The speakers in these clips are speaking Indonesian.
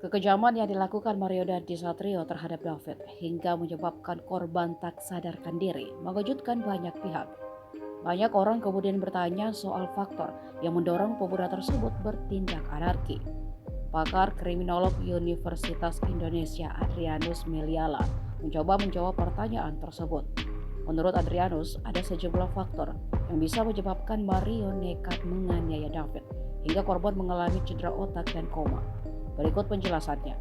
Kekejaman yang dilakukan Mario Dandisatrio terhadap David hingga menyebabkan korban tak sadarkan diri mengejutkan banyak pihak. Banyak orang kemudian bertanya soal faktor yang mendorong pemuda tersebut bertindak anarki. Pakar kriminolog Universitas Indonesia Adrianus Meliala mencoba menjawab pertanyaan tersebut. Menurut Adrianus, ada sejumlah faktor yang bisa menyebabkan Mario nekat menganiaya David hingga korban mengalami cedera otak dan koma. Berikut penjelasannya.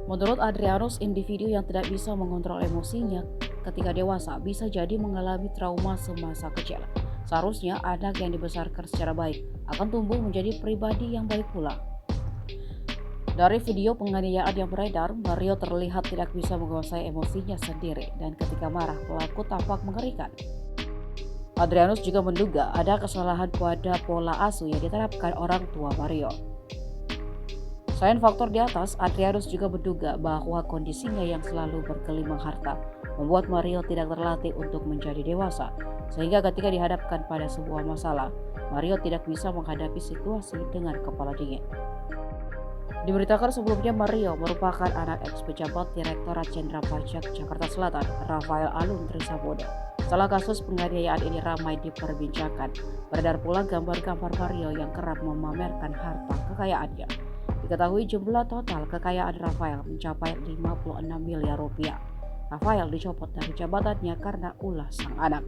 Menurut Adrianus, individu yang tidak bisa mengontrol emosinya ketika dewasa bisa jadi mengalami trauma semasa kecil. Seharusnya anak yang dibesarkan secara baik akan tumbuh menjadi pribadi yang baik pula. Dari video penganiayaan yang beredar, Mario terlihat tidak bisa menguasai emosinya sendiri dan ketika marah pelaku tampak mengerikan. Adrianus juga menduga ada kesalahan pada pola asuh yang diterapkan orang tua Mario. Selain faktor di atas, Adrianus juga menduga bahwa kondisinya yang selalu bergelimang harta membuat Mario tidak terlatih untuk menjadi dewasa, sehingga ketika dihadapkan pada sebuah masalah, Mario tidak bisa menghadapi situasi dengan kepala dingin. Diberitakan sebelumnya Mario merupakan anak ex-pejabat Direktorat Jenderal Pajak Jakarta Selatan, Rafael Alun Trisambodo. Setelah kasus penganiayaan ini ramai diperbincangkan, beredar pula gambar-gambar Mario yang kerap memamerkan harta kekayaannya. Diketahui jumlah total kekayaan Rafael mencapai 56 miliar rupiah. Rafael dicopot dari jabatannya karena ulah sang anak.